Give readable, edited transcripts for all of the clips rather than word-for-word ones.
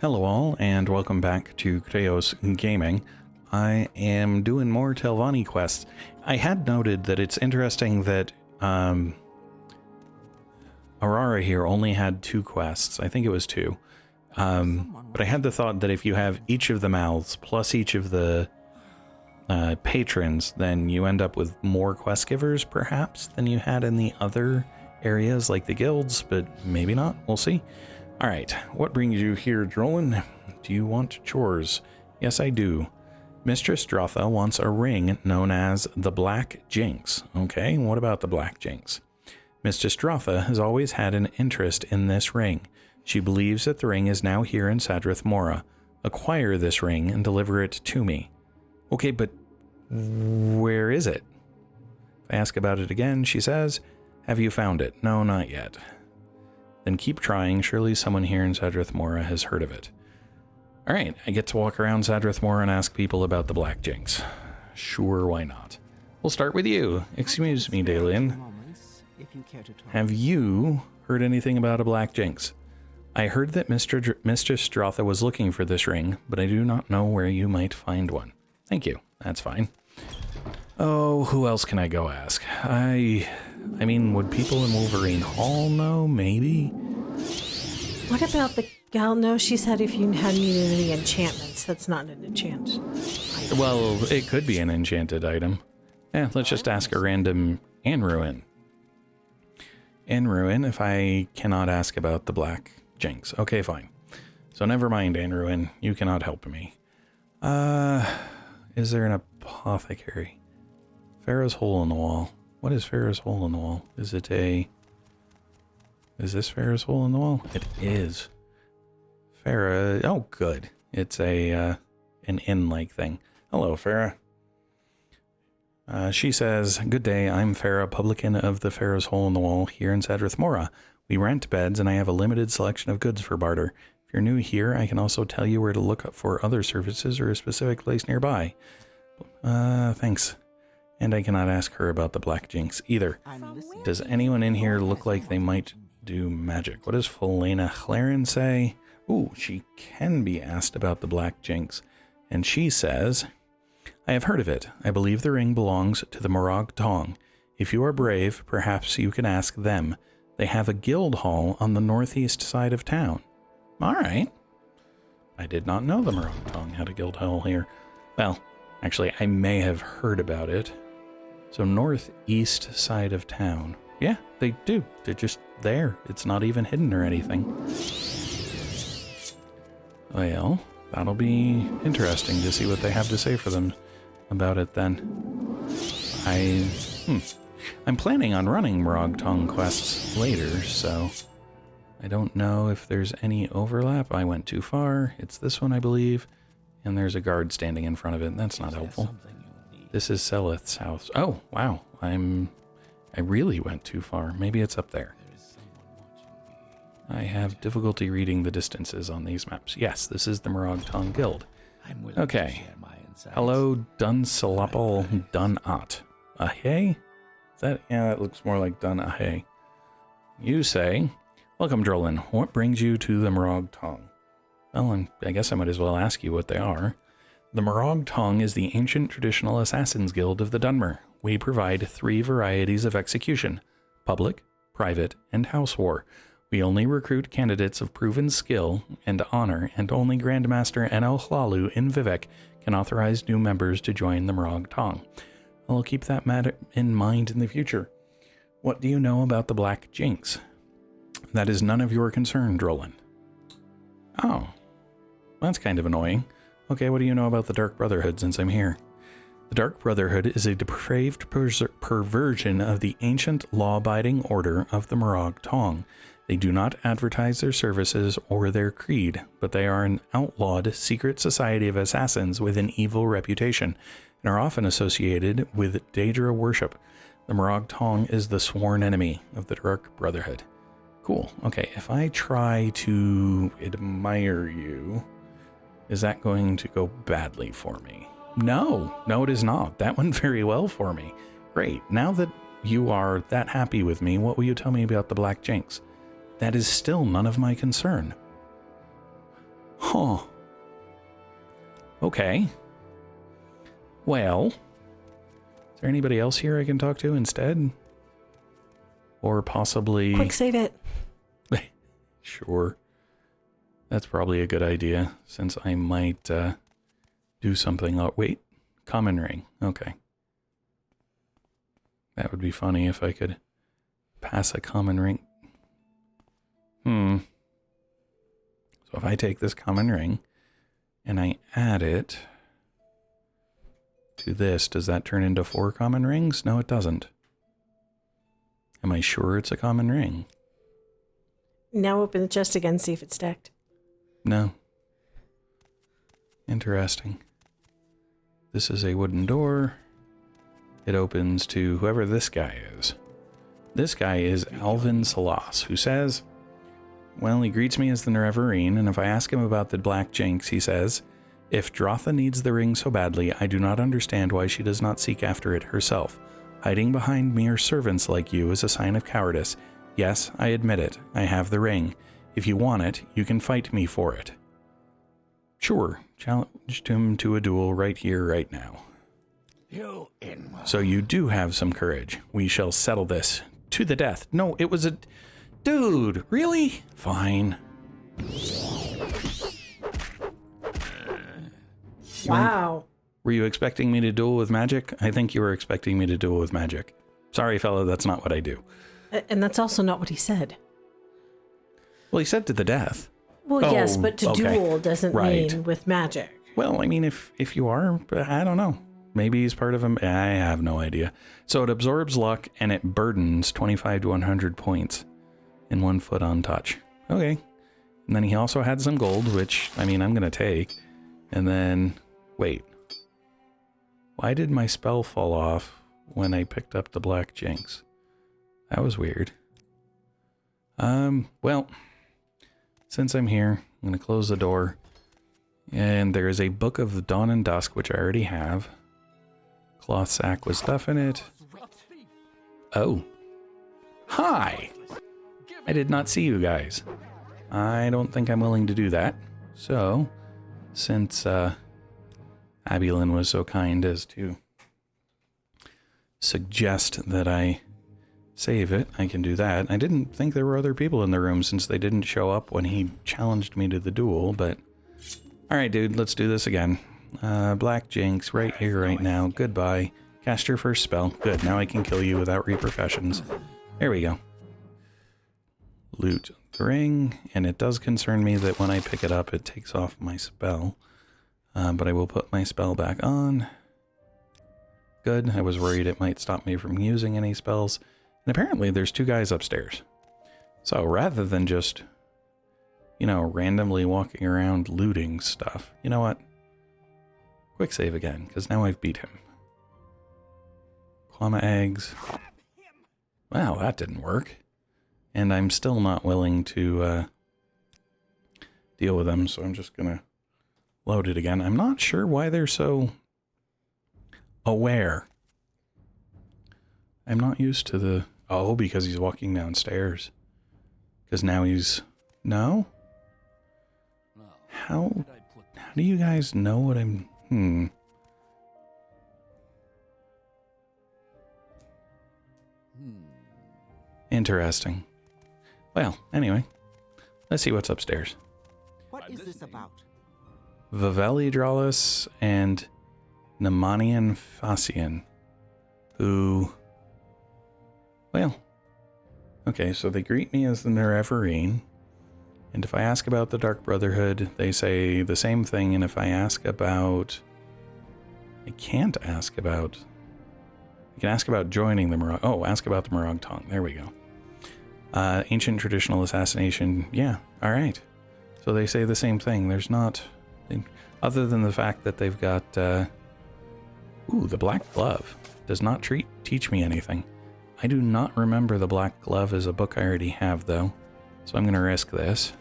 Hello all, and welcome back to Chreos Gaming. I am doing more Telvanni quests. I had noted that it's interesting that Aurora here only had 2 quests. I think it was 2. But I had the thought that if you have each of the mouths plus each of the patrons, then you end up with more quest givers, perhaps, than you had in the other areas like the guilds, but maybe not. We'll see. All right, what brings you here, Drolan? Do you want chores? Yes, I do. Mistress Drotha wants a ring known as the Black Jinx. Okay, what about the Black Jinx? Mistress Drotha has always had an interest in this ring. She believes that the ring is now here in Sadrith Mora. Acquire this ring and deliver it to me. Okay, but where is it? If I ask about it again, she says, have you found it? No, not yet. Then keep trying. Surely someone here in Sadrith Mora has heard of it. All right, I get to walk around Sadrith Mora and ask people about the Black Jinx. Sure, why not? We'll start with you. Excuse me, Dalian. Have you heard anything about a Black Jinx? I heard that Mistress Drotha was looking for this ring, but I do not know where you might find one. Thank you. That's fine. Oh, who else can I go ask? I mean, would people in Wolverine Hall know? Maybe? What about the gal? No, she said if you had needed any enchantments, that's not an enchant item. Well, it could be an enchanted item. Yeah, let's just ask a random Anruin. Anruin, if I cannot ask about the Black Jinx. Okay, fine. So never mind, Anruin. You cannot help me. Is there an apothecary? Farah's hole in the wall. What is Farah's hole in the wall? Is it a... Is this Farah's hole in the wall? It is. Farah... Oh, good. It's a, an inn-like thing. Hello, Farah. She says, good day, I'm Farah, publican of the Farah's hole in the wall here in Sadrith Mora. We rent beds, and I have a limited selection of goods for barter. If you're new here, I can also tell you where to look up for other services or a specific place nearby. Thanks. And I cannot ask her about the Black Jinx either. Does anyone in here look like they might do magic? What does Felena Claren say? Ooh, she can be asked about the Black Jinx. And she says, I have heard of it. I believe the ring belongs to the Morag Tong. If you are brave, perhaps you can ask them. They have a guild hall on the northeast side of town. All right. I did not know the Morag Tong had a guild hall here. Well, actually, I may have heard about it. So northeast side of town. Yeah, they do. They're just there. It's not even hidden or anything. Well, that'll be interesting to see what they have to say for them about it then. I'm planning on running Morag Tong quests later, so I don't know if there's any overlap. I went too far. It's this one, I believe. And there's a guard standing in front of it. That's not helpful. This is Selith's house. Oh, wow. I really went too far. Maybe it's up there. I have difficulty reading the distances on these maps. Yes, this is the Morag Tong Guild. Okay. Hello, Dunsalapal Dunat. Ahe? Is that? Yeah, that looks more like Dun Ahe. You say, welcome, Drolan. What brings you to the Morag Tong? Well, I guess I might as well ask you what they are. The Morag Tong is the ancient traditional assassins guild of the Dunmer. We provide 3 varieties of execution: public, private, and house war. We only recruit candidates of proven skill and honor, and only Grandmaster Enel Hlalu in Vivek can authorize new members to join the Morag Tong. I'll keep that matter in mind in the future. What do you know about the Black Jinx? That is none of your concern, Drolan. Oh, that's kind of annoying. Okay, what do you know about the Dark Brotherhood since I'm here? The Dark Brotherhood is a depraved perversion of the ancient law-abiding order of the Morag Tong. They do not advertise their services or their creed, but they are an outlawed secret society of assassins with an evil reputation, and are often associated with Daedra worship. The Morag Tong is the sworn enemy of the Dark Brotherhood. Cool. Okay, if I try to admire you, is that going to go badly for me? No, it is not. That went very well for me. Great. Now that you are that happy with me, what will you tell me about the Black Jinx? That is still none of my concern. Huh. Okay. Well, is there anybody else here I can talk to instead? Or possibly... Quick save it. Sure. That's probably a good idea, since I might do something. Oh, wait. Common ring. Okay. That would be funny if I could pass a common ring. So if I take this common ring and I add it to this, does that turn into 4 common rings? No, it doesn't. Am I sure it's a common ring? Now open the chest again, see if it's stacked. No. Interesting. This is a wooden door. It opens to whoever this guy is. This guy is Alvin Salas, who says, well, he greets me as the Nerevarine, and if I ask him about the Black Jinx, he says, if Drotha needs the ring so badly, I do not understand why she does not seek after it herself. Hiding behind mere servants like you is a sign of cowardice. Yes, I admit it. I have the ring. If you want it, you can fight me for it. Sure, challenged him to a duel right here, right now. So you do have some courage. We shall settle this to the death. No, it was a... Dude, really? Fine. Wow. Were you expecting me to duel with magic? I think you were expecting me to duel with magic. Sorry, fella, that's not what I do. And that's also not what he said. Well, he said to the death. Well, yes, but to okay. duel doesn't mean with magic. Well, I mean, if you are, I don't know. Maybe he's part of him. I have no idea. So it absorbs luck and it burdens 25 to 100 points in 1 foot on touch. Okay. And then he also had some gold, which, I mean, I'm going to take. And then, wait. Why did my spell fall off when I picked up the Black Jinx? That was weird. Well, since I'm here, I'm going to close the door. And there is a Book of the Dawn and Dusk, which I already have. Cloth sack with stuff in it. Oh. Hi! I did not see you guys. I don't think I'm willing to do that. So, since Abulin was so kind as to suggest that I save it, I can do that. I didn't think there were other people in the room since they didn't show up when he challenged me to the duel, but... Alright, dude, let's do this again. Black Jinx, right here, right now. Goodbye. Cast your first spell. Good, now I can kill you without repercussions. There we go. Loot the ring, and it does concern me that when I pick it up, it takes off my spell. But I will put my spell back on. Good, I was worried it might stop me from using any spells. And apparently there's 2 guys upstairs. So rather than just, you know, randomly walking around looting stuff, you know what? Quick save again, because now I've beat him. Llama eggs. Wow, that didn't work. And I'm still not willing to deal with them, so I'm just going to load it again. I'm not sure why they're so aware. I'm not used to the... Oh, because he's walking downstairs. Because now he's... No? How do you guys know what I'm... Interesting. Well, anyway. Let's see what's upstairs. What is this about? Viveli Dralis and Nemanian Facian, who... Well, okay, so they greet me as the Nerevarine, and if I ask about the Dark Brotherhood, they say the same thing, and if I ask about... I can't ask about... I can ask about joining the Morag... Oh, ask about the Morag Tongue. There we go. Ancient Traditional Assassination. Yeah, alright. So they say the same thing. There's not... Other than the fact that they've got... Ooh, the Black Glove. Does not teach me anything. I do not remember the Black Glove as a book I already have, though. So I'm going to risk this.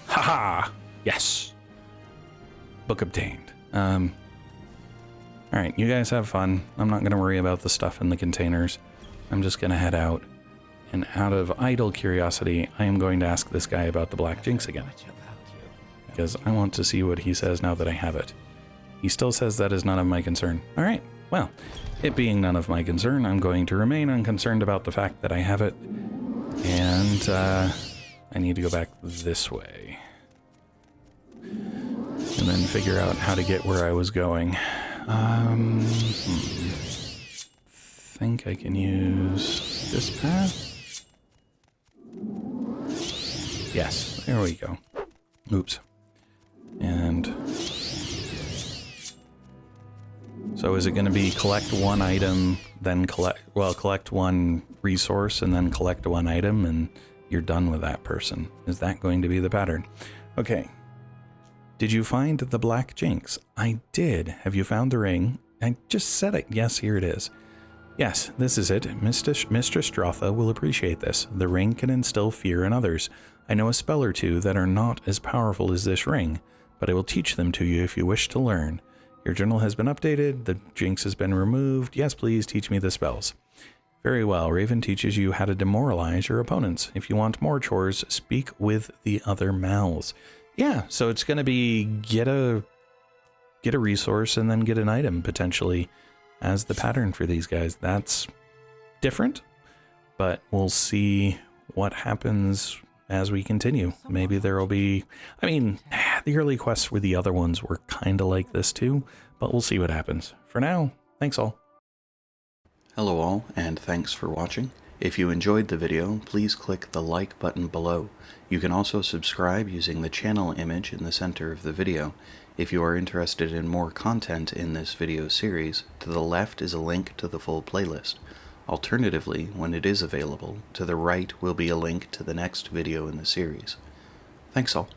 Haha! Yes! Book obtained. Alright, you guys have fun. I'm not going to worry about the stuff in the containers. I'm just going to head out. And out of idle curiosity, I am going to ask this guy about the Black Jinx again. because I want to see what he says now that I have it. He still says that is none of my concern. All right, well, it being none of my concern, I'm going to remain unconcerned about the fact that I have it. And I need to go back this way. And then figure out how to get where I was going. Think I can use this path? Yes, there we go. Oops. And so is it going to be collect one item, then collect one resource and then collect one item and you're done with that person? Is that going to be the pattern? Okay. Did you find the black Jinx? I did. Have you found the ring? I just said it. Yes, here it is. Yes, this is it. Mistress Drotha will appreciate this. The ring can instill fear in others. I know a spell or two that are not as powerful as this ring, but I will teach them to you if you wish to learn. Your journal has been updated. The Jinx has been removed. Yes, please teach me the spells. Very well. Raven teaches you how to demoralize your opponents. If you want more chores, speak with the other mouths. Yeah, so it's going to be get a resource and then get an item potentially as the pattern for these guys. That's different, but we'll see what happens as we continue. Maybe there will be, I mean, the early quests with the other ones were kind of like this too, but we'll see what happens. For now, thanks all. Hello all, and thanks for watching. If you enjoyed the video, please click the like button below. You can also subscribe using the channel image in the center of the video. If you are interested in more content in this video series, to the left is a link to the full playlist. Alternatively, when it is available, to the right will be a link to the next video in the series. Thanks all.